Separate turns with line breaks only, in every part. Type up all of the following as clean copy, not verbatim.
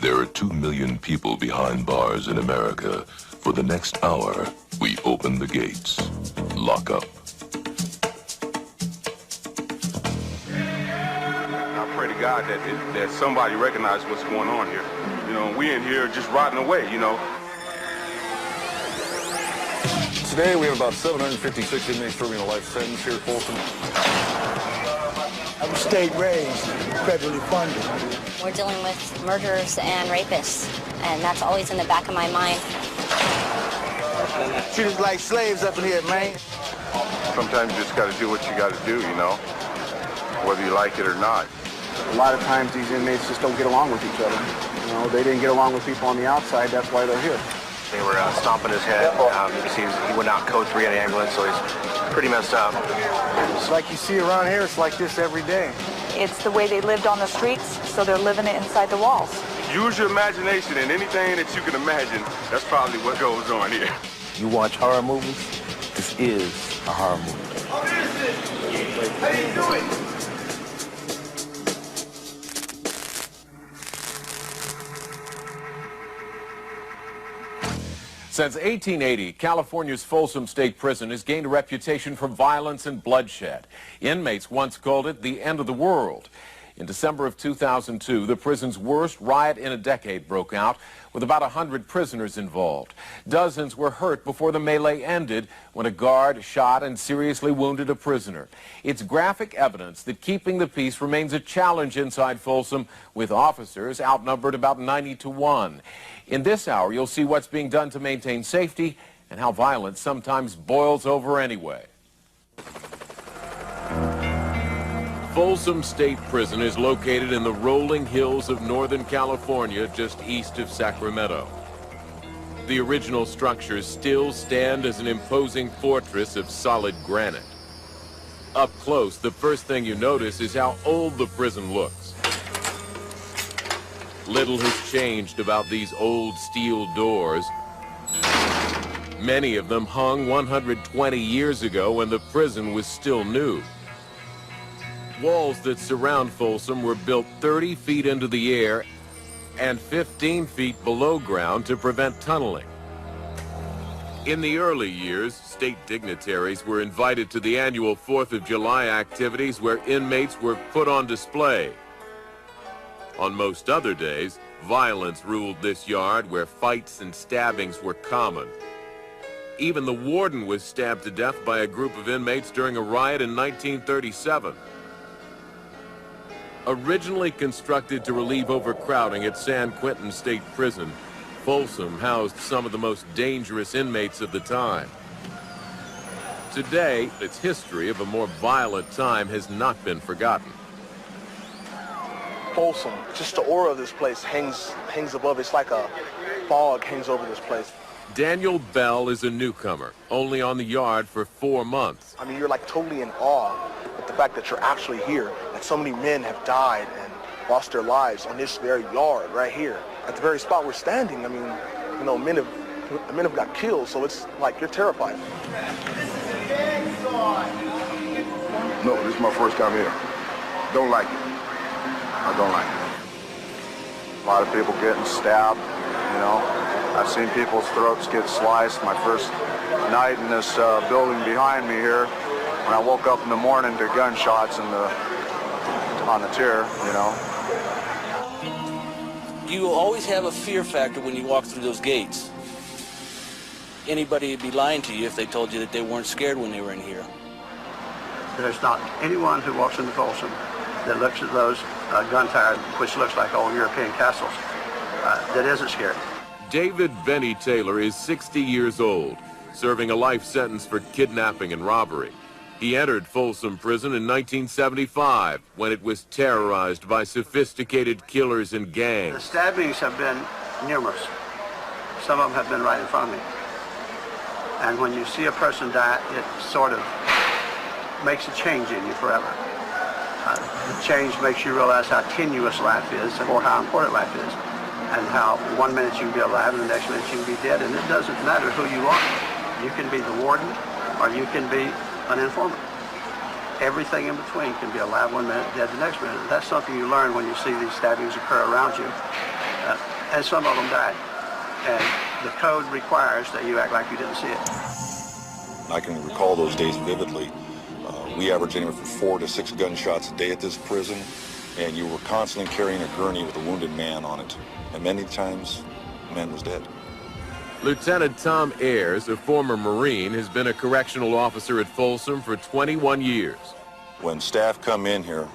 There are 2 million people behind bars in America. For the next hour, we open the gates. Lock up.
I pray to God that somebody recognizes what's going on here. You know, we in here just rotting away, you know.
Today we have about 756 inmates serving a life sentence here at Folsom.
I was state raised, federally funded.
We're dealing with murderers and rapists, and that's always in the back of my mind.
Treat us like slaves up in here, man.
Sometimes you just got to do what you got to do, you know, whether you like it or not.
A lot of times these inmates just don't get along with each other. You know, they didn't get along with people on the outside, that's why they're here.
They were stomping his head. You can see he went out code 3 in the ambulance, so he's pretty messed up.
It's like you see around here, it's like this every day.
It's the way they lived on the streets, so they're living it inside the walls.
Use your imagination, and anything that you can imagine, that's probably what goes on here.
You watch horror movies, this is a horror movie.
How you doing?
Since 1880, California's Folsom State Prison has gained a reputation for violence and bloodshed. Inmates once called it the end of the world. In December of 2002, the prison's worst riot in a decade broke out, with about 100 prisoners involved. Dozens were hurt before the melee ended when a guard shot and seriously wounded a prisoner. It's graphic evidence that keeping the peace remains a challenge inside Folsom, with officers outnumbered about 90 to 1. In this hour, you'll see what's being done to maintain safety and how violence sometimes boils over anyway. Folsom State Prison is located in the rolling hills of Northern California, just east of Sacramento. The original structures still stand as an imposing fortress of solid granite. Up close, the first thing you notice is how old the prison looks. Little has changed about these old steel doors. Many of them hung 120 years ago when the prison was still new. Walls that surround Folsom were built 30 feet into the air and 15 feet below ground to prevent tunneling. In the early years, state dignitaries were invited to the annual 4th of July activities where inmates were put on display. On most other days, violence ruled this yard where fights and stabbings were common. Even the warden was stabbed to death by a group of inmates during a riot in 1937. Originally constructed to relieve overcrowding at San Quentin State Prison, Folsom housed some of the most dangerous inmates of the time. Today, its history of a more violent time has not been forgotten.
Folsom, just the aura of this place hangs above. It's like a fog hangs over this place.
Daniel Bell is a newcomer, only on the yard for 4 months.
I mean, you're like totally in awe at the fact that you're actually here, that so many men have died and lost their lives on this very yard right here. At the very spot we're standing, I mean, you know, men have got killed, so it's like you're terrified.
No, this is my first time here. Don't like it. I don't like it.
A lot of people getting stabbed, you know. I've seen people's throats get sliced. My first night in this building behind me here, when I woke up in the morning to gunshots on the tier, you know.
You always have a fear factor when you walk through those gates. Anybody would be lying to you if they told you that they weren't scared when they were in here.
There's not anyone who walks into Folsom that looks at those gun-tired, which looks like old European castles, that isn't scared.
David Benny Taylor is 60 years old, serving a life sentence for kidnapping and robbery. He entered Folsom Prison in 1975 when it was terrorized by sophisticated killers and gangs.
The stabbings have been numerous. Some of them have been right in front of me. And when you see a person die, it sort of makes a change in you forever. The change makes you realize how tenuous life is or how important life is, and how one minute you can be alive and the next minute you can be dead, and it doesn't matter who you are. You can be the warden or you can be an informant. Everything in between can be alive one minute, dead the next minute. That's something you learn when you see these stabbings occur around you. and some of them died. And the code requires that you act like you didn't see it.
I can recall those days vividly. We averaged anywhere from 4 to 6 gunshots a day at this prison, and you were constantly carrying a gurney with a wounded man on it. And many times, the man was dead.
Lieutenant Tom Ayers, a former Marine, has been a correctional officer at Folsom for 21 years.
When staff come in here,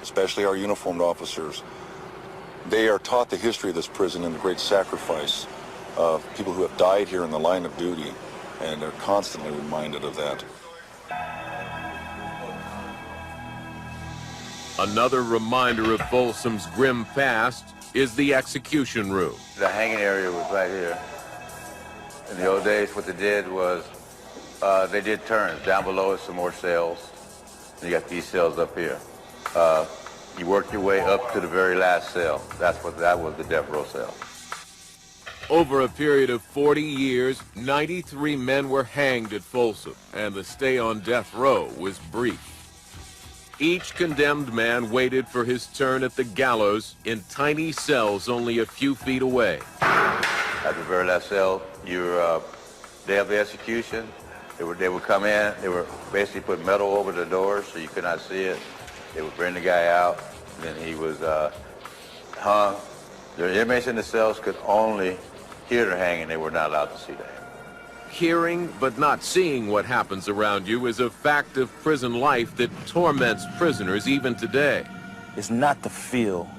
especially our uniformed officers, they are taught the history of this prison and the great sacrifice of people who have died here in the line of duty, and they're constantly reminded of that.
Another reminder of Folsom's grim past is the execution room.
The hanging area was right here. In the old days, what they did was they did turns. Down below is some more cells. You got these cells up here. You work your way up to the very last cell. That was the death row cell.
Over a period of 40 years, 93 men were hanged at Folsom, and the stay on death row was brief. Each condemned man waited for his turn at the gallows in tiny cells only a few feet away.
At the very last cell, day of the execution, they would come in, they would basically put metal over the doors so you could not see it. They would bring the guy out, and then he was hung. The inmates in the cells could only hear the hanging, they were not allowed to see the hanging.
Hearing but not seeing what happens around you is a fact of prison life that torments prisoners even today.
It's not the feel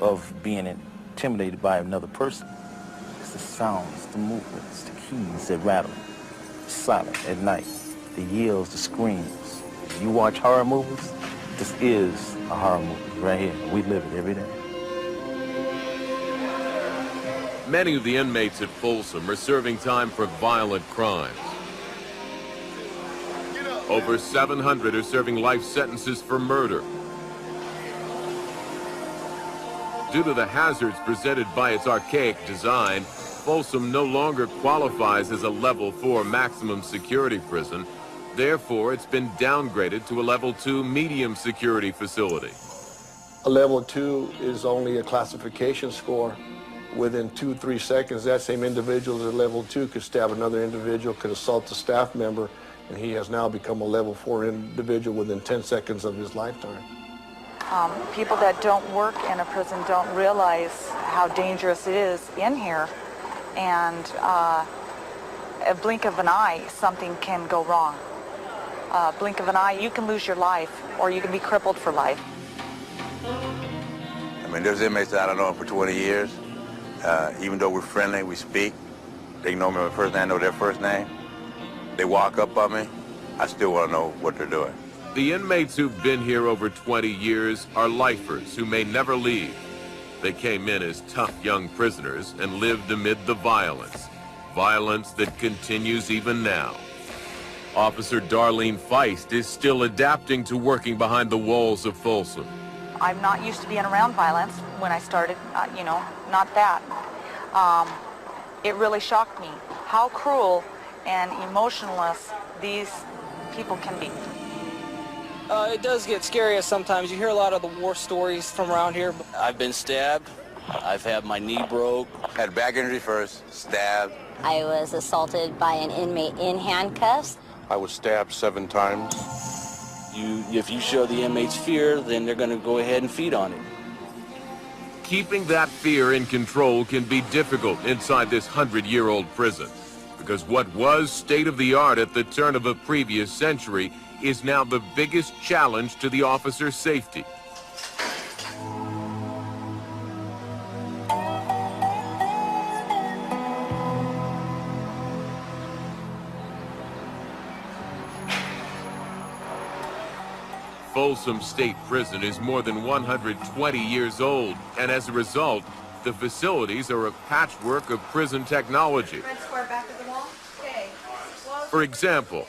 of being intimidated by another person. It's the sounds, the movements, the keys that rattle. It's silent at night. The yells, the screams. You watch horror movies, this is a horror movie right here. We live it every day.
Many of the inmates at Folsom are serving time for violent crimes. Over 700 are serving life sentences for murder. Due to the hazards presented by its archaic design, Folsom no longer qualifies as a level 4 maximum security prison. Therefore, it's been downgraded to a level 2 medium security facility.
A level 2 is only a classification score. Within 2-3 seconds, that same individual at level 2 could stab another individual, could assault a staff member, and he has now become a level 4 individual within 10 seconds of his lifetime.
People that don't work in a prison don't realize how dangerous it is in here, and a blink of an eye, something can go wrong. A blink of an eye, you can lose your life, or you can be crippled for life.
I mean, there's inmates that I don't know for 20 years. Even though we're friendly, we speak, they know me by first name, I know their first name. They walk up on me, I still want to know what they're doing.
The inmates who've been here over 20 years are lifers who may never leave. They came in as tough young prisoners and lived amid the violence that continues even now. Officer Darlene Feist is still adapting to working behind the walls of Folsom.
I'm not used to being around violence when I started, not that. It really shocked me how cruel and emotionless these people can be.
It does get scary sometimes. You hear a lot of the war stories from around here. I've been stabbed. I've had my knee broke.
Had back injury first, stabbed.
I was assaulted by an inmate in handcuffs.
I was stabbed 7 times.
If you show the inmates fear, then they're going to go ahead and feed on it.
Keeping that fear in control can be difficult inside this 100-year-old prison, because what was state-of-the-art at the turn of a previous century is now the biggest challenge to the officer's safety. Folsom State Prison is more than 120 years old, and as a result, the facilities are a patchwork of prison technology. For example,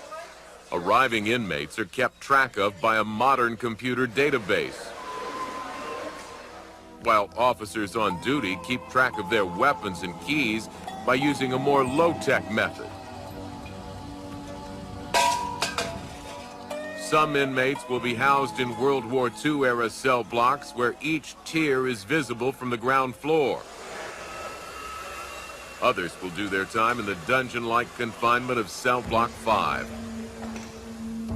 arriving inmates are kept track of by a modern computer database, while officers on duty keep track of their weapons and keys by using a more low-tech method. Some inmates will be housed in World War II-era cell blocks where each tier is visible from the ground floor. Others will do their time in the dungeon-like confinement of cell block 5.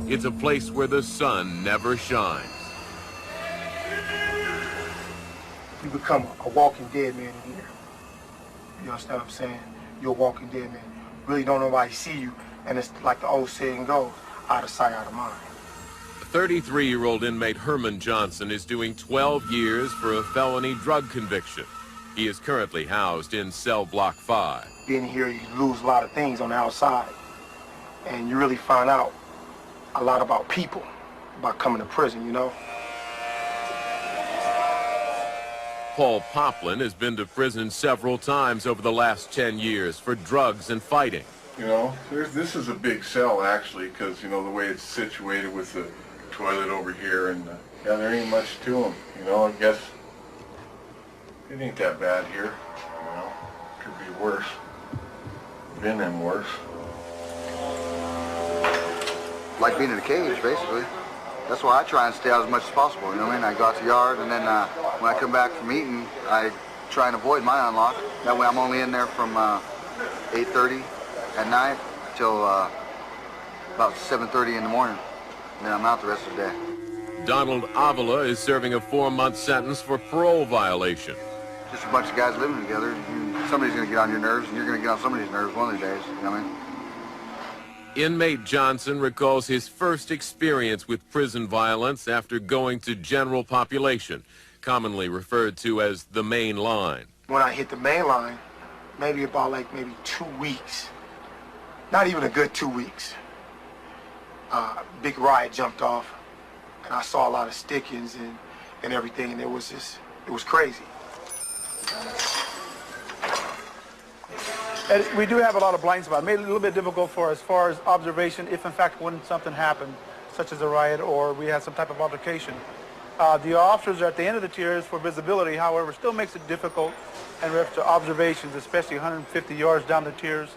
It's a place where the sun never shines.
You become a walking dead man in here. You understand what I'm saying? You're a walking dead man. Really don't nobody see you, and it's like the old saying goes, out of sight, out of mind.
33-year-old inmate Herman Johnson is doing 12 years for a felony drug conviction. He is currently housed in cell block 5.
Being here, you lose a lot of things on the outside, and you really find out a lot about people, about coming to prison, you know?
Paul Poplin has been to prison several times over the last 10 years for drugs and fighting.
You know, this is a big cell, actually, because, you know, the way it's situated with the toilet over here, and yeah, there ain't much to them. You know, I guess it ain't that bad here. You know, could be worse. Been in worse.
Like being in a cage, basically. That's why I try and stay out as much as possible, you know what I mean? I go out to the yard, and then when I come back from eating, I try and avoid my unlock. That way I'm only in there from 8:30 at night till about 7:30 in the morning. And then I'm out the rest of the day.
Donald Avila is serving a 4-month sentence for parole violation.
Just a bunch of guys living together. Somebody's going to get on your nerves, and you're going to get on somebody's nerves one of these days, you know what I mean?
Inmate Johnson recalls his first experience with prison violence after going to general population, commonly referred to as the main line.
When I hit the main line, maybe 2 weeks, not even a good 2 weeks, big riot jumped off, and I saw a lot of stickings and everything, and it was crazy.
And we do have a lot of blind spots. It made it a little bit difficult for us as far as observation if in fact when something happened, such as a riot or we had some type of altercation. The officers are at the end of the tiers for visibility, however, still makes it difficult in reference to observations, especially 150 yards down the tiers.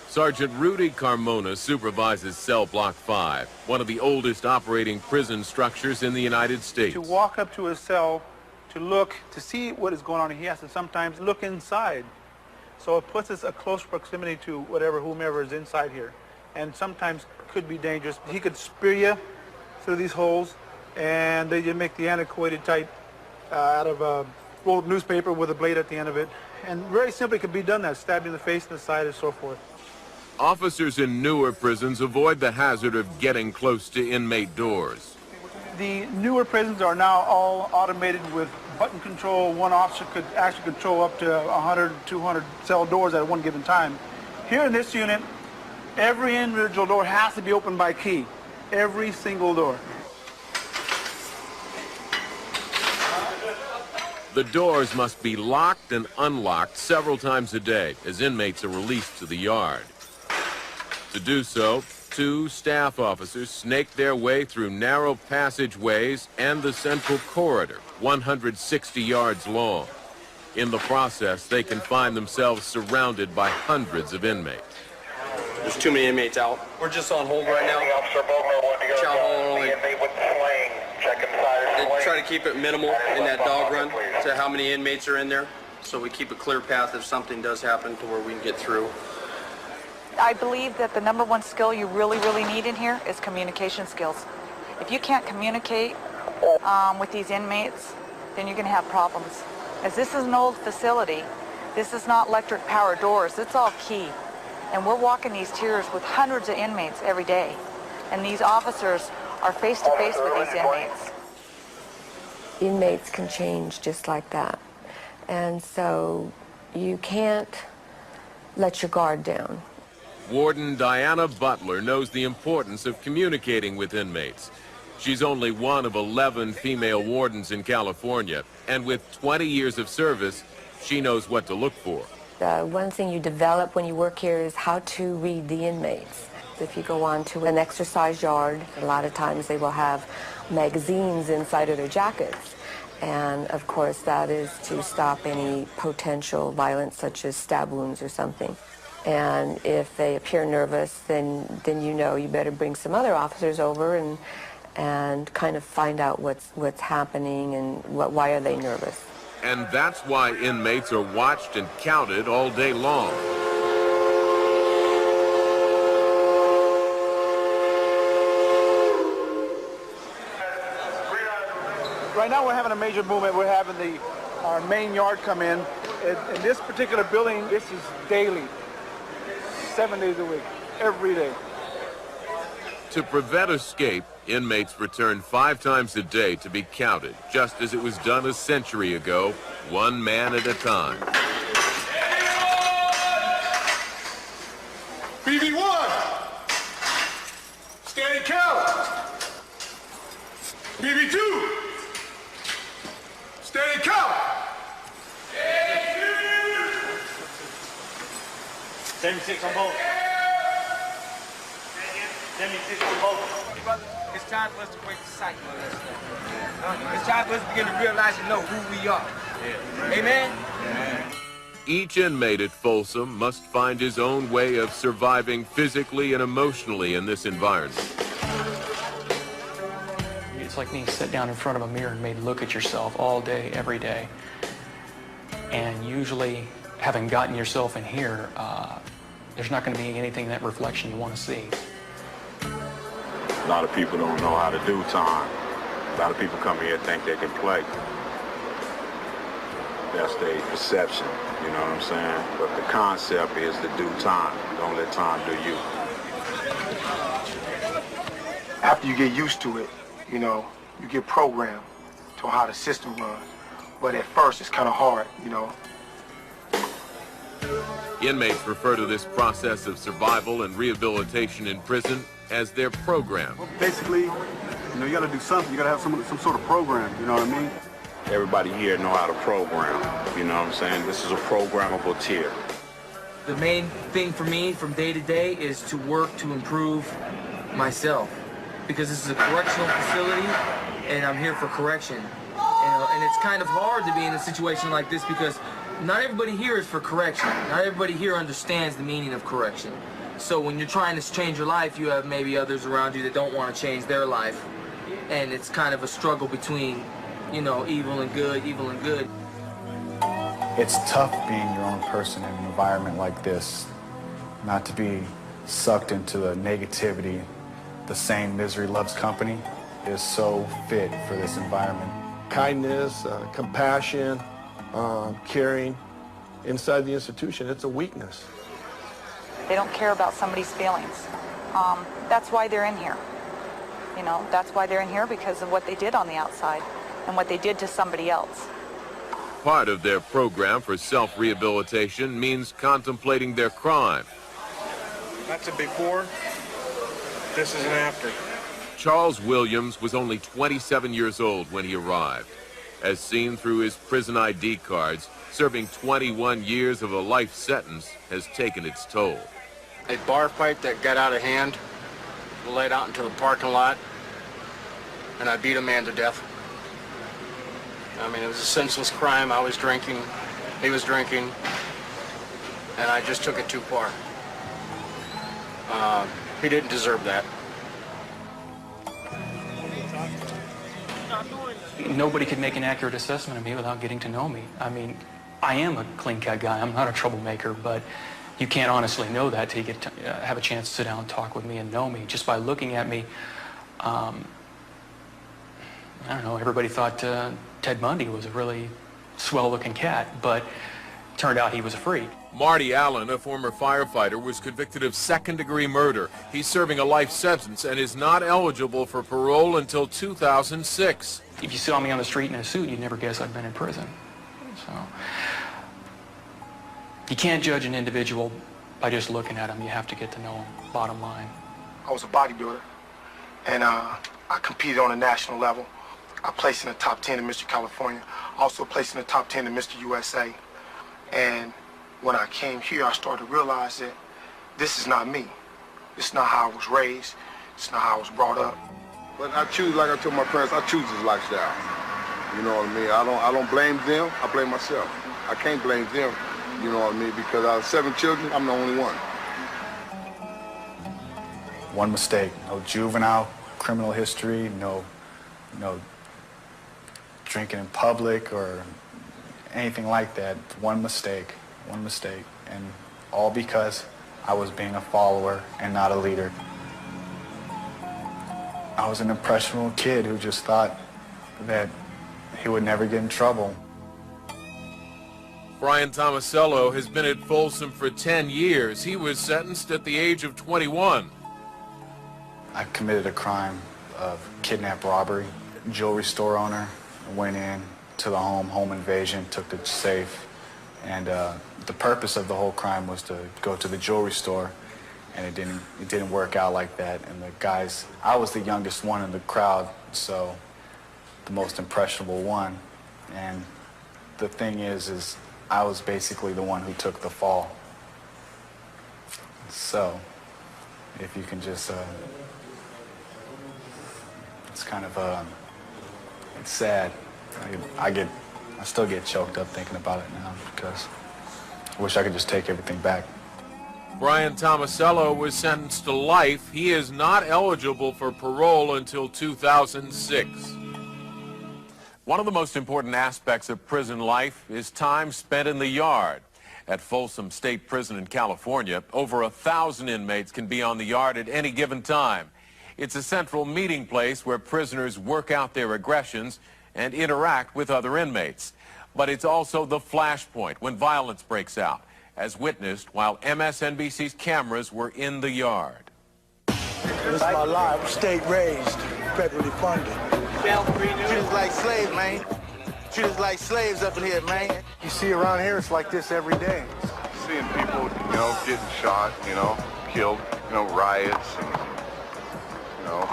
Sergeant Rudy Carmona supervises cell block 5, one of the oldest operating prison structures in the United States.
To walk up to a cell, to look, to see what is going on, he has to sometimes look inside. So it puts us a close proximity to whomever is inside here. And sometimes could be dangerous. He could spear you through these holes, and they just make the antiquated type out of a rolled newspaper with a blade at the end of it. And very simply could be done that, stabbed in the face, in the side, and so forth.
Officers in newer prisons avoid the hazard of getting close to inmate doors.
The newer prisons are now all automated with button control. One officer could actually control up to 100, 200 cell doors at one given time. Here in this unit, every individual door has to be opened by key. Every single door.
The doors must be locked and unlocked several times a day as inmates are released to the yard. To do so, 2 staff officers snake their way through narrow passageways and the central corridor, 160 yards long. In the process, they can find themselves surrounded by hundreds of inmates.
There's too many inmates out. We're just on hold right now. Chow hall only. They try to keep it minimal in that dog run to how many inmates are in there, so we keep a clear path if something does happen to where we can get through.
I believe that the #1 skill you really, really need in here is communication skills. If you can't communicate with these inmates, then you're going to have problems. As this is an old facility, this is not electric power doors, it's all key. And we're walking these tiers with hundreds of inmates every day. And these officers are face to face with these inmates.
Inmates can change just like that. And so you can't let your guard down.
Warden Diana Butler knows the importance of communicating with inmates. She's only one of 11 female wardens in California, and with 20 years of service, she knows what to look for.
One thing you develop when you work here is how to read the inmates. If you go on to an exercise yard, a lot of times they will have magazines inside of their jackets. And of course that is to stop any potential violence such as stab wounds or something. And if they appear nervous, then you know you better bring some other officers over and kind of find out what's happening and why are they nervous.
And that's why inmates are watched and counted all day long.
Right now we're having a major movement. We're having our main yard come in. In this particular building, this is daily, 7 days a week, every day.
To prevent escape, inmates return 5 times a day to be counted, just as it was done a century ago, one man at a time.
BB1, steady count. BB2, steady count.
76 on both. 76 on both. It's time for us to break the cycle of that stuff. It's time for us to begin to realize and know who we are. Amen?
Each inmate at Folsom must find his own way of surviving physically and emotionally in this environment.
It's like being set down in front of a mirror and made look at yourself all day, every day. And usually, having gotten yourself in here, there's not going to be anything in that reflection you want to see.
A lot of people don't know how to do time. A lot of people come here and think they can play. That's their perception, you know what I'm saying? But the concept is to do time. Don't let time do you.
After you get used to it, you know, you get programmed to how the system runs. But at first, it's kind of hard, you know.
Inmates refer to this process of survival and rehabilitation in prison as their program.
Well, basically, you know, you got to do something. You got to have some sort of program, you know what I mean?
Everybody here know how to program, you know what I'm saying? This is a programmable tier.
The main thing for me from day to day is to work to improve myself. Because this is a correctional facility, and I'm here for correction. And it's kind of hard to be in a situation like this because not everybody here is for correction. Not everybody here understands the meaning of correction. So when you're trying to change your life, you have maybe others around you that don't want to change their life. And it's kind of a struggle between, you know, evil and good, evil and good.
It's tough being your own person in an environment like this, not to be sucked into the negativity. The same misery loves company is so fit for this environment.
Kindness, compassion, caring inside the institution, it's a weakness.
They don't care about somebody's feelings. That's why they're in here. You know, that's why they're in here, because of what they did on the outside and what they did to somebody else.
Part of their program for self-rehabilitation means contemplating their crime.
That's a before, this is an after.
Charles Williams was only 27 years old when he arrived. As seen through his prison ID cards, serving 21 years of a life sentence has taken its toll.
A bar fight that got out of hand, led out into the parking lot, and I beat a man to death. I mean, it was a senseless crime. I was drinking, he was drinking, and I just took it too far. He didn't deserve that.
Nobody could make an accurate assessment of me without getting to know me. I mean, I am a clean-cut guy. I'm not a troublemaker, but you can't honestly know that till you get to have a chance to sit down and talk with me and know me. Just by looking at me, I don't know, everybody thought Ted Bundy was a really swell-looking cat, but turned out he was a freak.
Marty Allen, a former firefighter, was convicted of second-degree murder. He's serving a life sentence and is not eligible for parole until 2006.
If you saw me on the street in a suit, you'd never guess I'd been in prison. So you can't judge an individual by just looking at him. You have to get to know him, bottom line.
I was a bodybuilder, and I competed on a national level. I placed in the top 10 in Mr. California, also placed in the top 10 in Mr. USA. And when I came here, I started to realize that this is not me. This is not how I was raised. It's not how I was brought up.
But I choose, like I told my parents, I choose this lifestyle. You know what I mean? I don't blame them, I blame myself. I can't blame them, you know what I mean? Because out of 7 children, I'm the only one.
One mistake, no juvenile criminal history, no drinking in public or anything like that. One mistake, and all because I was being a follower and not a leader. I was an impressionable kid who just thought that he would never get in trouble.
Brian Tomasello has been at Folsom for 10 years. He was sentenced at the age of 21.
I committed a crime of kidnap robbery. Jewelry store owner went in to the home invasion, took the safe, and the purpose of the whole crime was to go to the jewelry store, and it didn't work out like that. And the guys, I was the youngest one in the crowd, so the most impressionable one. And the thing is I was basically the one who took the fall. So, if you can just, it's kind of, it's sad. I still get choked up thinking about it now because I wish I could just take everything back.
Brian Tomasello was sentenced to life. He is not eligible for parole until 2006. One of the most important aspects of prison life is time spent in the yard. At Folsom State Prison in California, over 1,000 inmates can be on the yard at any given time. It's a central meeting place where prisoners work out their aggressions and interact with other inmates. But it's also the flashpoint when violence breaks out, as witnessed while MSNBC's cameras were in the yard.
This is my life. I'm state raised, federally funded. Treat us like slaves, man. Treat us like slaves up in here, man.
You see around here, it's like this every day.
Seeing people, getting shot, killed, riots and,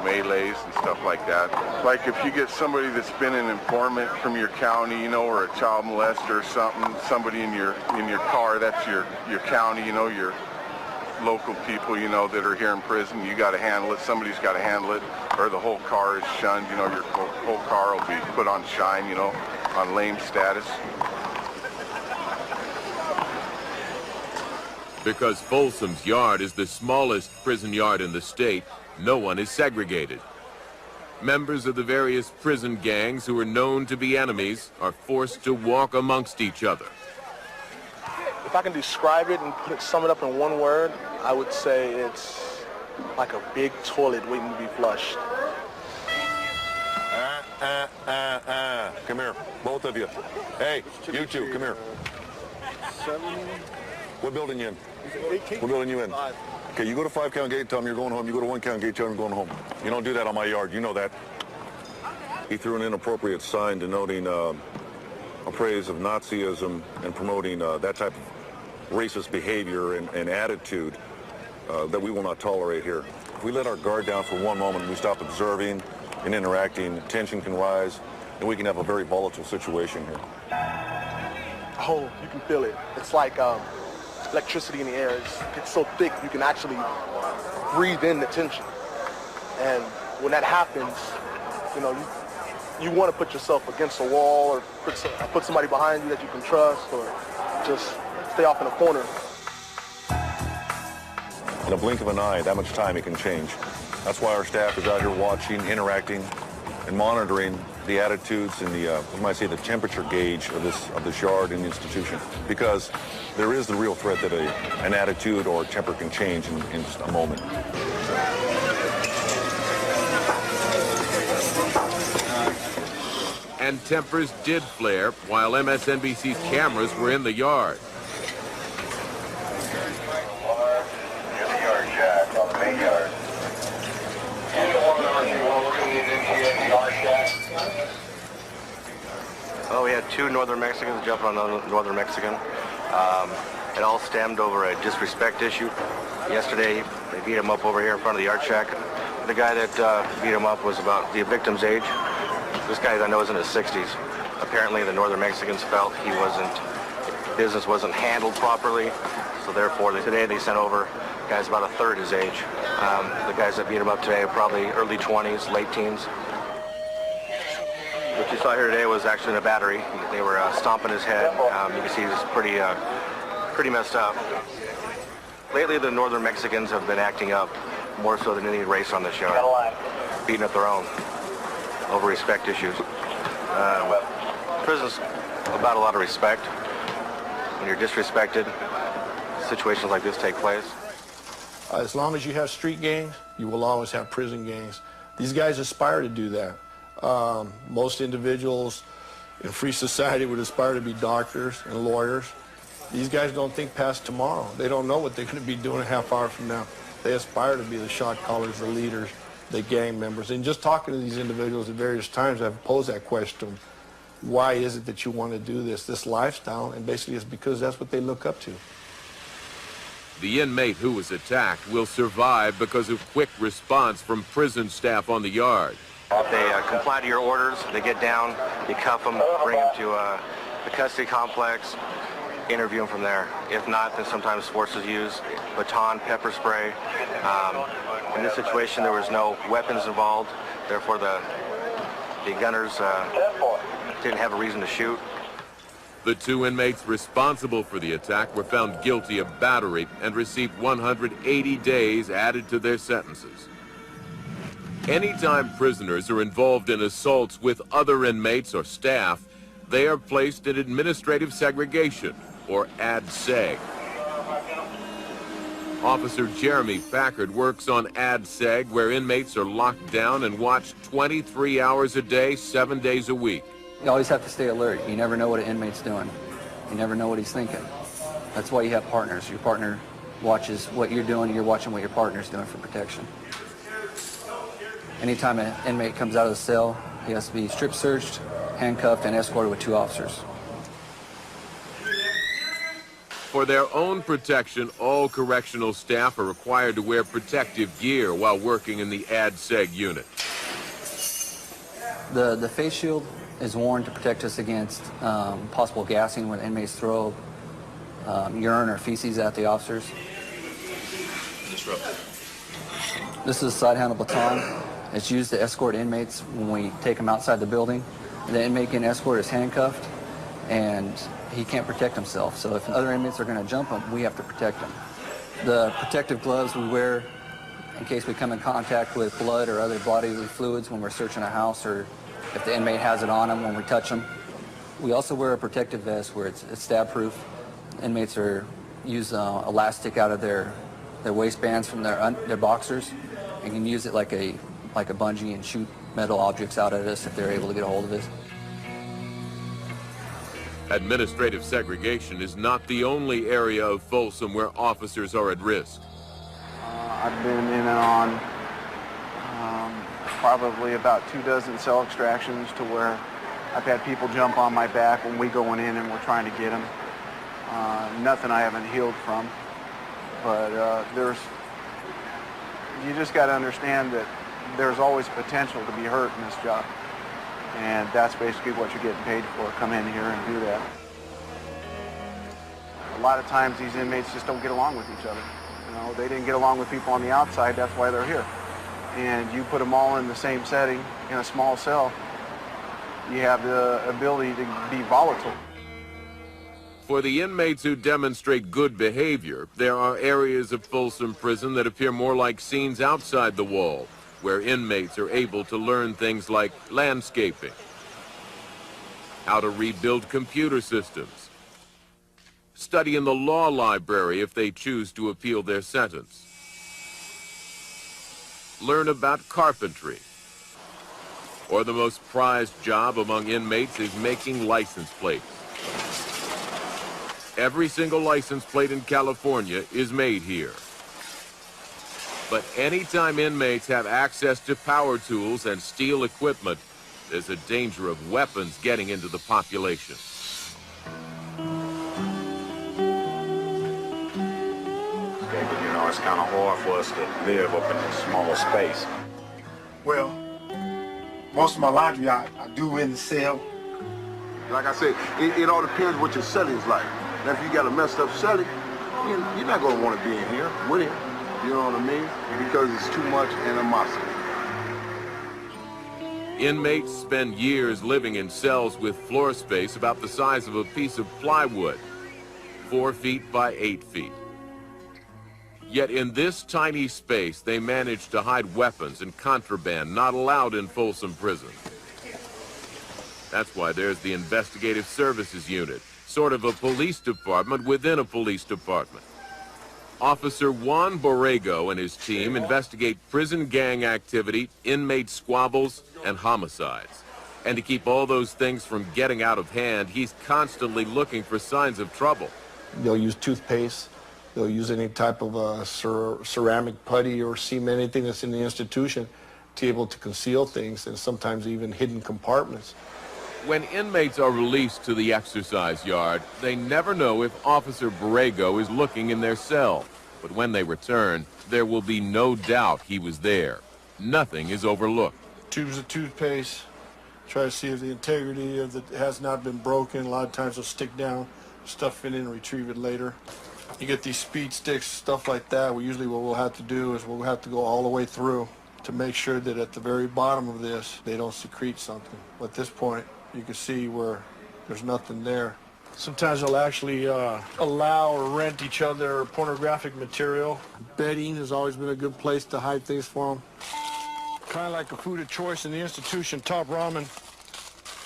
melees and stuff like that. Like if you get somebody that's been an informant from your county, or a child molester or something, somebody in your car, that's your county, your local people, that are here in prison, you got to handle it. Somebody's got to handle it, or the whole car is shunned. Your whole car will be put on shine, on lame status.
Because Folsom's yard is the smallest prison yard in the state, no one is segregated. Members of the various prison gangs who are known to be enemies are forced to walk amongst each other.
If I can describe it and sum it up in one word, I would say it's like a big toilet waiting to be flushed.
Come here, both of you. Hey, you two, come here. What building you in? What building you in? Okay, you go to 5-count gate, tell them you're going home. You go to 1-count gate, tell them you're going home. You don't do that on my yard, you know that. He threw an inappropriate sign denoting a praise of Nazism and promoting that type of racist behavior and attitude that we will not tolerate here. If we let our guard down for one moment and we stop observing and interacting, tension can rise, and we can have a very volatile situation here.
Oh, you can feel it. It's like electricity in the air. It's so thick you can actually breathe in the tension. And when that happens, you want to put yourself against a wall or put somebody behind you that you can trust, or just stay off in a corner.
In a blink of an eye, that much time it can change. That's why our staff is out here watching, interacting, and monitoring the attitudes and the temperature gauge of this yard and institution, because there is the real threat that an attitude or temper can change in just a moment.
And tempers did flare while MSNBC's cameras were in the yard.
Well, we had two Northern Mexicans jumping on another Northern Mexican. It all stemmed over a disrespect issue. Yesterday, they beat him up over here in front of the art shack. The guy that beat him up was about the victim's age. This guy I know is in his 60s. Apparently, the Northern Mexicans felt business wasn't handled properly. So therefore, today they sent over guys about a third his age. The guys that beat him up today are probably early 20s, late teens. What you saw here today was actually in a battery. They were stomping his head. You can see he was pretty messed up. Lately, the Northern Mexicans have been acting up more so than any race on this yard, beating up their own over respect issues. Prison's about a lot of respect. When you're disrespected, situations like this take place.
As long as you have street gangs, you will always have prison gangs. These guys aspire to do that. Most individuals In a free society would aspire to be doctors and lawyers. These guys don't think past tomorrow. They don't know what they're going to be doing a half hour from now. They aspire to be the shot callers, the leaders, the gang members. And just talking to these individuals at various times, I've posed that question to them. Why is it that you want to do this lifestyle? And basically it's because that's what they look up to.
The inmate who was attacked will survive because of quick response from prison staff on the yard.
If they comply to your orders, they get down, you cuff them, bring them to the custody complex, interview them from there. If not, then sometimes force is used, baton, pepper spray. In this situation, there was no weapons involved, therefore the gunners didn't have a reason to shoot.
The 2 inmates responsible for the attack were found guilty of battery and received 180 days added to their sentences. Anytime prisoners are involved in assaults with other inmates or staff, they are placed in administrative segregation, or AD-SEG. Officer Jeremy Packard works on AD-SEG, where inmates are locked down and watched 23 hours a day, 7 days a week.
You always have to stay alert. You never know what an inmate's doing. You never know what he's thinking. That's why you have partners. Your partner watches what you're doing, and you're watching what your partner's doing for protection. Anytime an inmate comes out of the cell, he has to be strip searched, handcuffed, and escorted with 2 officers.
For their own protection, all correctional staff are required to wear protective gear while working in the AD-SEG unit.
The face shield is worn to protect us against possible gassing when inmates throw urine or feces at the officers. This is a side handle baton. It's used to escort inmates when we take them outside the building. The inmate getting escorted is handcuffed, and he can't protect himself. So if other inmates are going to jump him, we have to protect him. The protective gloves we wear in case we come in contact with blood or other bodily fluids when we're searching a house, or if the inmate has it on him when we touch him. We also wear a protective vest where it's stab-proof. Inmates use elastic out of their waistbands from their boxers, and can use it like a bungee and shoot metal objects out at us if they're able to get a hold of it.
Administrative segregation is not the only area of Folsom where officers are at risk.
I've been in and on probably about 24 cell extractions to where I've had people jump on my back when we going in and we're trying to get them. Nothing I haven't healed from, but you just got to understand that there's always potential to be hurt in this job, and that's basically what you're getting paid for. Come in here and do that. A lot of times these inmates just don't get along with each other. You know, they didn't get along with people on the outside, that's why they're here. And you put them all in the same setting, in a small cell, you have the ability to be volatile.
For the inmates who demonstrate good behavior, there are areas of Folsom Prison that appear more like scenes outside the wall, where inmates are able to learn things like landscaping, how to rebuild computer systems, study in the law library if they choose to appeal their sentence, learn about carpentry, or the most prized job among inmates is making license plates. Every single license plate in California is made here. But anytime inmates have access to power tools and steel equipment, there's a danger of weapons getting into the population.
You know, it's kind of hard for us to live up in this small space.
Well, most of my laundry I do in the cell.
Like I said, it all depends what your celling is like. Now, if you got a messed up celling, you're not going to want to be in here with him. You know what I mean? Because it's too much animosity.
Inmates spend years living in cells with floor space about the size of a piece of plywood, 4 feet by 8 feet. Yet in this tiny space, they manage to hide weapons and contraband not allowed in Folsom Prison. That's why there's the Investigative Services Unit, sort of a police department within a police department. Officer Juan Borrego and his team investigate prison gang activity, inmate squabbles, and homicides. And to keep all those things from getting out of hand, he's constantly looking for signs of trouble.
They'll use toothpaste. They'll use any type of ceramic putty or cement, anything that's in the institution, to be able to conceal things, and sometimes even hidden compartments.
When inmates are released to the exercise yard, they never know if Officer Borrego is looking in their cell. But when they return, there will be no doubt he was there. Nothing is overlooked.
Tubes of toothpaste. Try to see if the integrity of it has not been broken. A lot of times they'll stick down, stuff it in, and retrieve it later. You get these speed sticks, stuff like that. Usually what we'll have to do is we'll have to go all the way through to make sure that at the very bottom of this, they don't secrete something. But at this point, you can see where there's nothing there. Sometimes they'll actually allow or rent each other pornographic material. Bedding has always been a good place to hide things for them. Kind of like a food of choice in the institution, top ramen.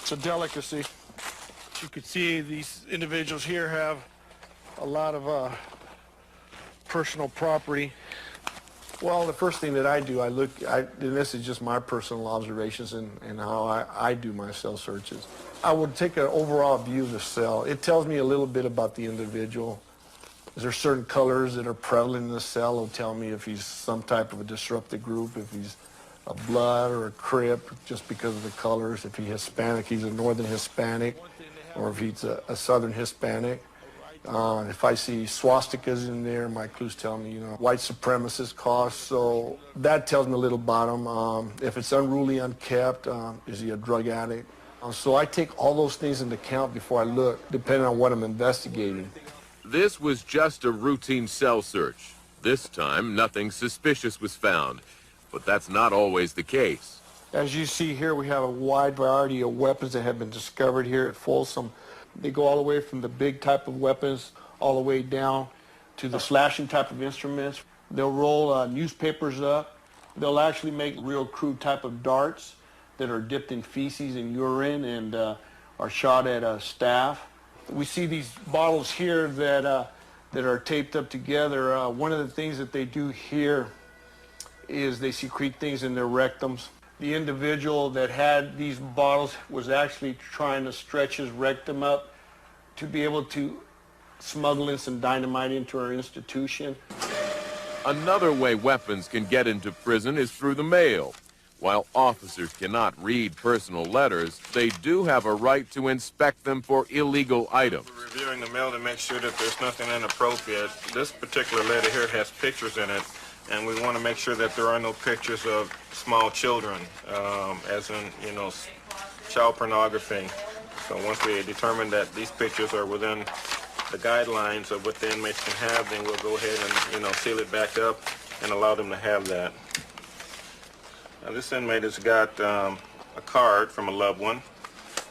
It's a delicacy. You can see these individuals here have a lot of personal property. Well, the first thing that I do, and this is just my personal observations and how I do my cell searches. I would take an overall view of the cell. It tells me a little bit about the individual. Is there certain colors that are prevalent in the cell? It'll tell me if he's some type of a disrupted group, if he's a blood or a crip, just because of the colors. If he's Hispanic, he's a northern Hispanic, or if he's a southern Hispanic. If I see swastikas in there, my clues tell me, white supremacist cause. So that tells me a little about him. If it's unruly, unkept, is he a drug addict? So I take all those things into account before I look, depending on what I'm investigating.
This was just a routine cell search. This time, nothing suspicious was found. But that's not always the case.
As you see here, we have a wide variety of weapons that have been discovered here at Folsom. They go all the way from the big type of weapons all the way down to the slashing type of instruments. They'll roll newspapers up. They'll actually make real crude type of darts that are dipped in feces and urine and are shot at staff. We see these bottles here that are taped up together. One of the things that they do here is they secrete things in their rectums. The individual that had these bottles was actually trying to stretch his rectum up to be able to smuggle in some dynamite into our institution.
Another way weapons can get into prison is through the mail. While officers cannot read personal letters, they do have a right to inspect them for illegal items.
We're reviewing the mail to make sure that there's nothing inappropriate. This particular letter here has pictures in it, and we want to make sure that there are no pictures of small children, as in, child pornography. So once we determine that these pictures are within the guidelines of what the inmates can have, then we'll go ahead and, seal it back up and allow them to have that. Now, this inmate has got a card from a loved one,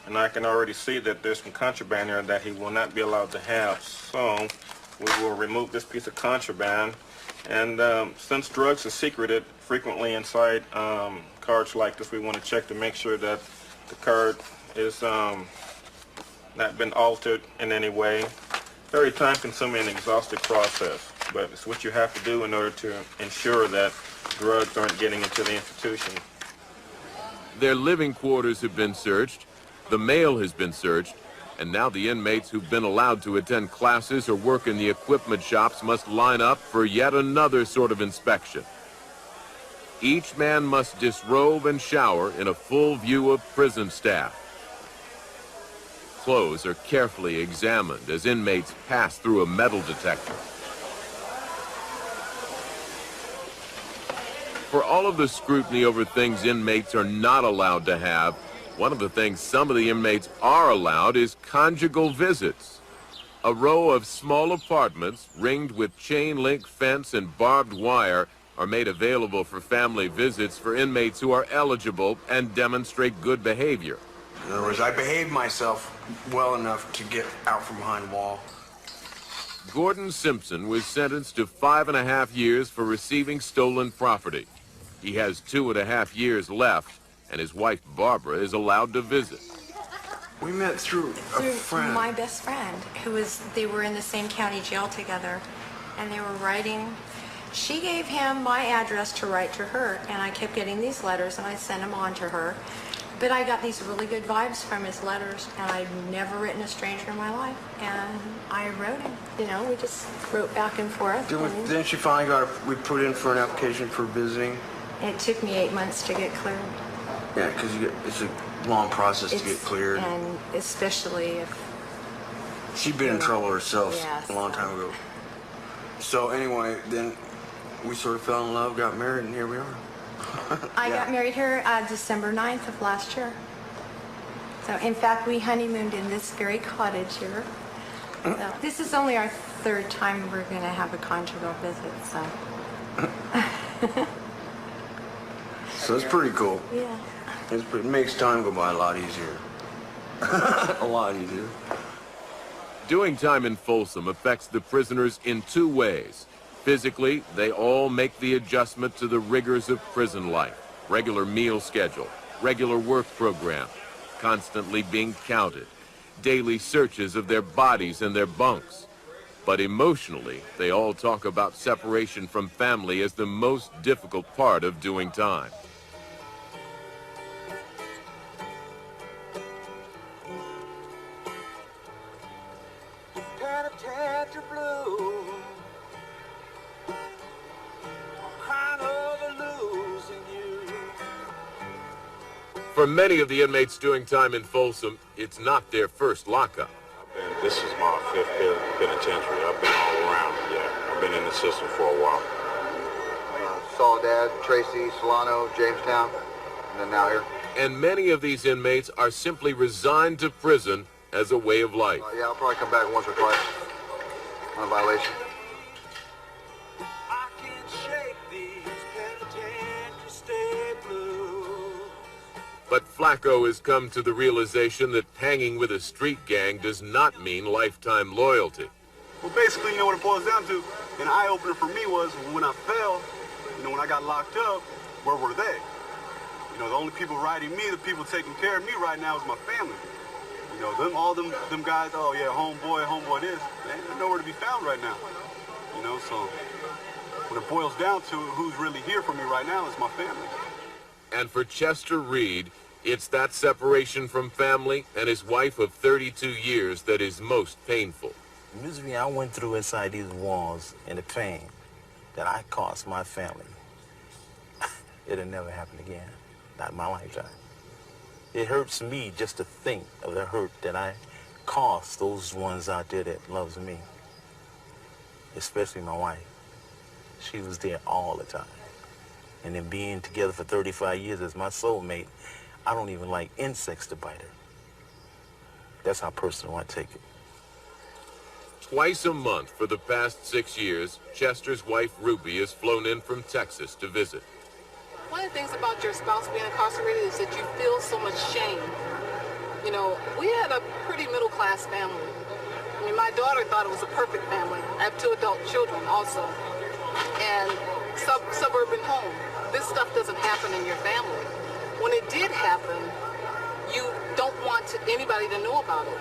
and I can already see that there's some contraband here that he will not be allowed to have. So we will remove this piece of contraband. And since drugs are secreted frequently inside cards like this, we want to check to make sure that the card is not been altered in any way. Very time-consuming and exhaustive process, but it's what you have to do in order to ensure that drugs aren't getting into the institution.
Their living quarters have been searched, the mail has been searched, and now the inmates who've been allowed to attend classes or work in the equipment shops must line up for yet another sort of inspection. Each man must disrobe and shower in a full view of prison staff. Clothes are carefully examined as inmates pass through a metal detector. For all of the scrutiny over things inmates are not allowed to have, one of the things some of the inmates are allowed is conjugal visits. A row of small apartments ringed with chain link fence and barbed wire are made available for family visits for inmates who are eligible and demonstrate good behavior.
In other words, I behaved myself well enough to get out from behind the wall.
Gordon Simpson was sentenced to 5.5 years for receiving stolen property. He has 2.5 years left, and his wife Barbara is allowed to visit.
We met through a friend.
My best friend, they were in the same county jail together, and they were writing. She gave him my address to write to her, and I kept getting these letters, and I sent them on to her. But I got these really good vibes from his letters, and I'd never written a stranger in my life, and I wrote him. You know, we just wrote back and forth.
Then she finally we put in for an application for visiting.
It took me 8 months to get cleared.
Yeah, because it's a long process to get cleared.
And especially if...
She'd been in trouble herself
yes.
a long time ago. So anyway, then we sort of fell in love, got married, and here we are.
I got married here December 9th of last year. So, in fact, we honeymooned in this very cottage here. So, this is only our third time we're going to have a conjugal visit, so.
So it's pretty cool.
Yeah.
It makes time go by a lot easier. A lot easier.
Doing time in Folsom affects the prisoners in two ways. Physically, they all make the adjustment to the rigors of prison life. Regular meal schedule, regular work program, constantly being counted, daily searches of their bodies and their bunks. But emotionally, they all talk about separation from family as the most difficult part of doing time. For many of the inmates doing time in Folsom, it's not their first lockup.
This is my fifth penitentiary. I've been all around, yeah. I've been in the system for a while.
Soledad, Tracy, Solano, Jamestown, and then now here.
And many of these inmates are simply resigned to prison as a way of life.
Yeah, I'll probably come back once or twice on a violation.
But Flacco has come to the realization that hanging with a street gang does not mean lifetime loyalty.
Well, basically, you know what it boils down to? An eye-opener for me was when I fell, you know, when I got locked up, where were they? You know, the only people riding me, the people taking care of me right now is my family. You know, all them guys, oh yeah, homeboy this, they're nowhere to be found right now. You know, so when it boils down to who's really here for me right now is my family.
And for Chester Reed, it's that separation from family and his wife of 32 years that is most painful.
The misery I went through inside these walls and the pain that I caused my family, it'll never happen again, not in my lifetime. It hurts me just to think of the hurt that I caused those ones out there that loves me, especially my wife. She was there all the time. And then being together for 35 years as my soulmate, I don't even like insects to bite her. That's how personal I take it.
Twice a month for the past 6 years, Chester's wife Ruby has flown in from Texas to visit.
One of the things about your spouse being incarcerated is that you feel so much shame. You know, we had a pretty middle-class family. I mean, my daughter thought it was a perfect family. I have 2 adult children also. And suburban home. This stuff doesn't happen in your family. When it did happen, you don't want anybody to know about it.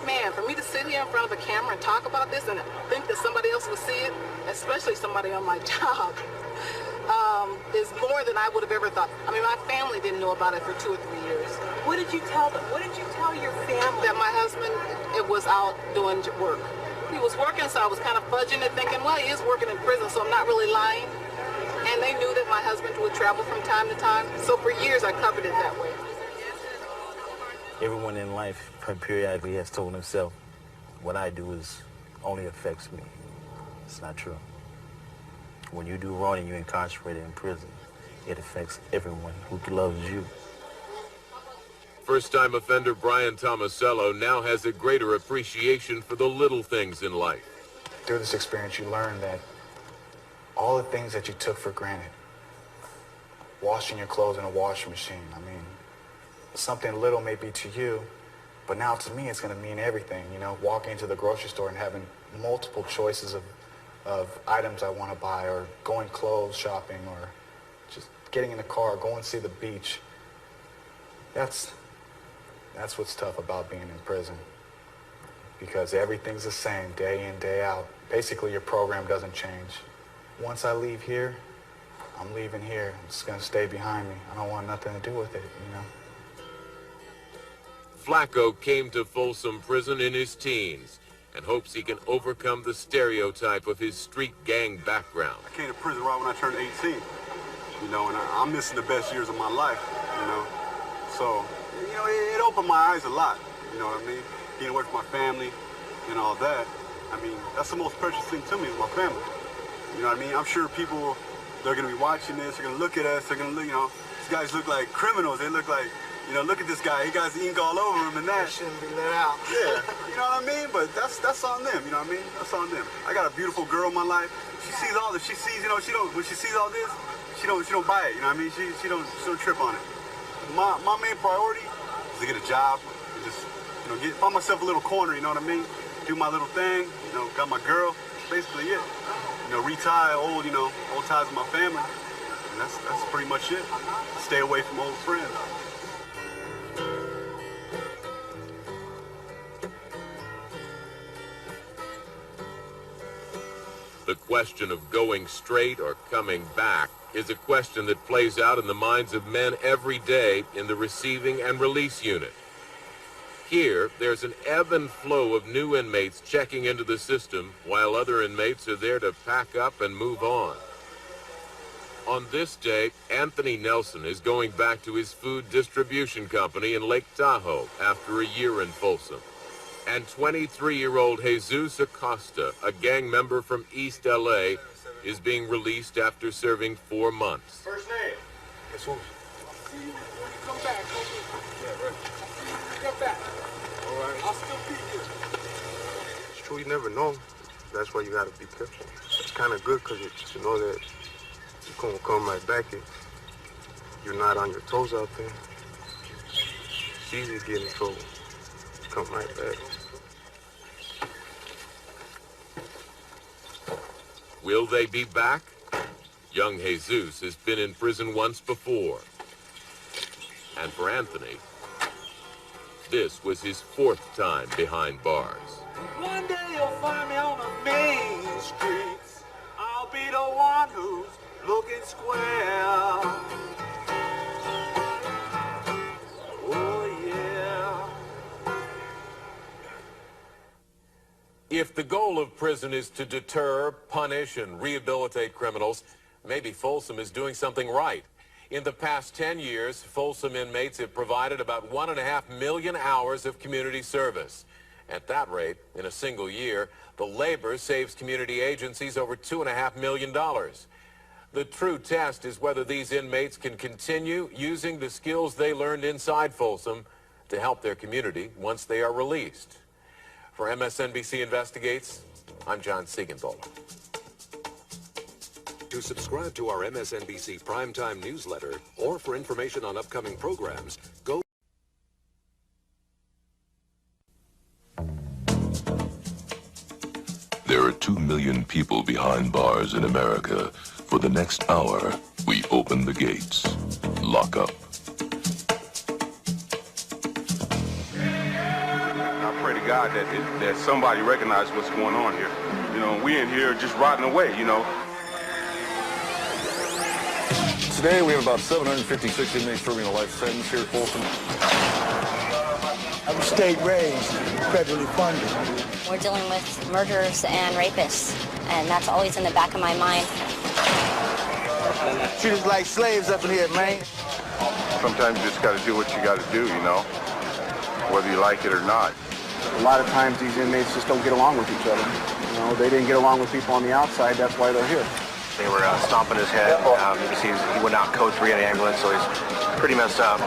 Man, for me to sit here in front of a camera and talk about this and think that somebody else would see it, especially somebody on my job, is more than I would have ever thought. I mean, my family didn't know about it for 2 or 3 years.
What did you tell them? What did you tell your family?
That my husband was out doing work. He was working, so I was kind of fudging it, thinking, well, he is working in prison, so I'm not really lying. And they knew that my husband would travel from time to time, so for years I covered it that way.
Everyone in life periodically has told himself, what I do only affects me. It's not true. When you do wrong and you're incarcerated in prison, it affects everyone who loves you.
First-time offender Brian Tomasello now has a greater appreciation for the little things in life.
Through this experience, you learn that all the things that you took for granted, washing your clothes in a washing machine, I mean, something little may be to you, but now to me it's going to mean everything. You know, walking into the grocery store and having multiple choices of items I want to buy, or going clothes shopping, or just getting in the car, going to see the beach. That's what's tough about being in prison, because everything's the same day in, day out. Basically, your program doesn't change. Once I leave here, I'm leaving here. It's going to stay behind me. I don't want nothing to do with it, you know.
Flacco came to Folsom Prison in his teens and hopes he can overcome the stereotype of his street gang background.
I came to prison right when I turned 18, you know, and I'm missing the best years of my life, you know. So, you know, it opened my eyes a lot, you know what I mean? Being away from my family and all that. I mean, that's the most precious thing to me is my family. You know what I mean? I'm sure people, they're going to be watching this, they're going to look at us, they're going to look, you know, these guys look like criminals. They look like, you know, look at this guy, he got his ink all over him and that.
Shouldn't be let out.
Yeah, you know what I mean? But that's on them, you know what I mean? That's on them. I got a beautiful girl in my life. She sees all this, she sees, you know, when she sees all this, she don't buy it, you know what I mean? She don't trip on it. My main priority is to get a job, and just, you know, find myself a little corner, you know what I mean? Do my little thing, you know, got my girl, basically it. You know, retire old ties with my family, and that's pretty much it. Stay away from old friends.
The question of going straight or coming back is a question that plays out in the minds of men every day in the receiving and release unit. Here, there's an ebb and flow of new inmates checking into the system while other inmates are there to pack up and move on. On this day, Anthony Nelson is going back to his food distribution company in Lake Tahoe after a year in Folsom. And 23-year-old Jesus Acosta, a gang member from East LA, is being released after serving 4 months.
First name?
Jesus. See you when you come back.
Yeah, right.
Come back.
All right.
I'll still be here.
It's true, you never know. That's why you gotta be careful. It's kind of good because you know that you're gonna come right back if you're not on your toes out there. It's easy to get in trouble. Come right back.
Will they be back? Young Jesus has been in prison once before. And for Anthony, this was his 4th time behind bars.
One day you'll find me on the main streets. I'll be the one who's looking square. Oh, yeah.
If the goal of prison is to deter, punish, and rehabilitate criminals, maybe Folsom is doing something right. In the past 10 years, Folsom inmates have provided about 1.5 million hours of community service. At that rate, in a single year, the labor saves community agencies over $2.5 million. The true test is whether these inmates can continue using the skills they learned inside Folsom to help their community once they are released. For MSNBC Investigates, I'm John Siegenthal.
To subscribe to our MSNBC Primetime newsletter or for information on upcoming programs, go.
There are 2 million people behind bars in America. For the next hour, we open the gates. Lock up.
I pray to God that somebody recognizes what's going on here. You know, we in here just rotting away, you know.
Today we have about 756 inmates serving a life sentence here at Folsom.
I'm state raised, federally funded.
We're dealing with murderers and rapists, and that's always in the back of my mind.
Treat us like slaves up in here, man.
Sometimes you just got to do what you got to do, you know, whether you like it or not.
A lot of times these inmates just don't get along with each other. You know, they didn't get along with people on the outside, that's why they're here.
They were stomping his head. You can see he went out code 3 in the ambulance, so he's pretty messed up.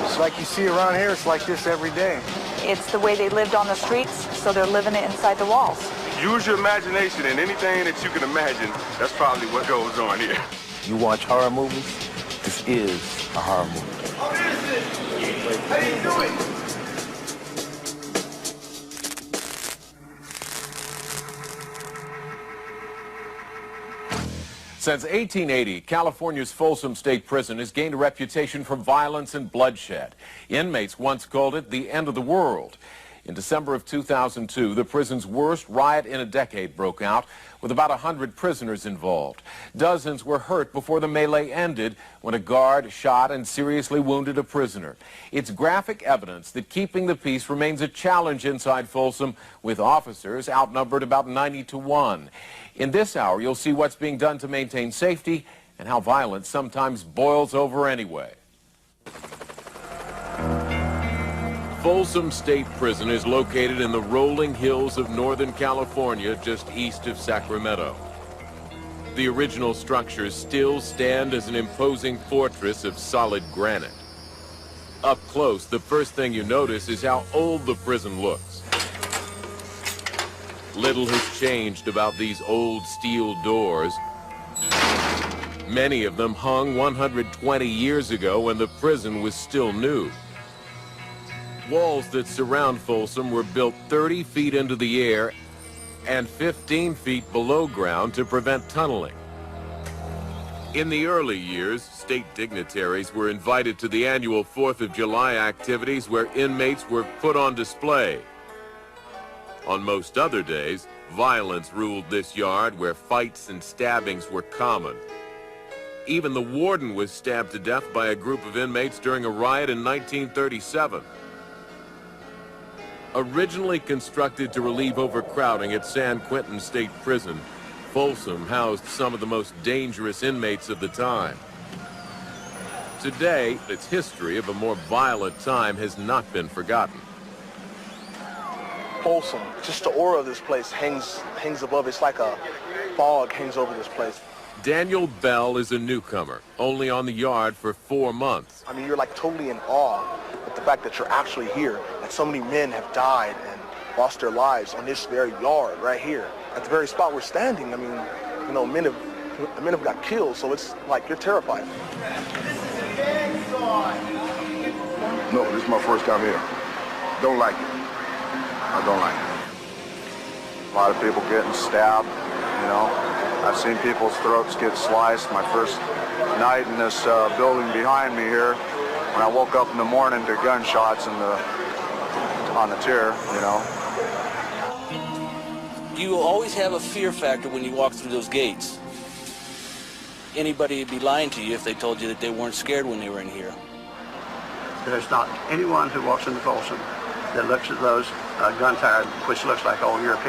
It's like you see around here, it's like this every day.
It's the way they lived on the streets, so they're living it inside the walls.
Use your imagination, and anything that you can imagine, that's probably what goes on here.
You watch horror movies? This is a horror movie.
How you doing?
Since 1880, California's Folsom State Prison has gained a reputation for violence and bloodshed. Inmates once called it the end of the world. In December of 2002, the prison's worst riot in a decade broke out, with about 100 prisoners involved. Dozens were hurt before the melee ended when a guard shot and seriously wounded a prisoner. It's graphic evidence that keeping the peace remains a challenge inside Folsom, with officers outnumbered about 90-1. In this hour, you'll see what's being done to maintain safety and how violence sometimes boils over anyway. Folsom State Prison is located in the rolling hills of Northern California, just east of Sacramento. The original structures still stand as an imposing fortress of solid granite. Up close, the first thing you notice is how old the prison looks. Little has changed about these old steel doors. Many of them hung 120 years ago when the prison was still new. Walls that surround Folsom were built 30 feet into the air and 15 feet below ground to prevent tunneling. In the early years, state dignitaries were invited to the annual 4th of July activities where inmates were put on display. On most other days, violence ruled this yard where fights and stabbings were common. Even the warden was stabbed to death by a group of inmates during a riot in 1937. Originally constructed to relieve overcrowding at San Quentin State Prison, Folsom housed some of the most dangerous inmates of the time. Today, its history of a more violent time has not been forgotten.
Folsom, just the aura of this place hangs above. It's like a fog hangs over this place.
Daniel Bell is a newcomer, only on the yard for 4 months.
I mean, you're like totally in awe at the fact that you're actually here. Like so many men have died and lost their lives on this very yard right here. At the very spot we're standing, I mean, you know, men have got killed, so it's like you're terrified.
No, this is my first time here. Don't like it. I don't like it.
A lot of people getting stabbed, you know. I've seen people's throats get sliced. My first night in this building behind me here, when I woke up in the morning to gunshots on the tier, you know.
You always have a fear factor when you walk through those gates. Anybody would be lying to you if they told you that they weren't scared when they were in here.
There's not anyone who walks into Folsom that looks at those gun tires, which looks like old European.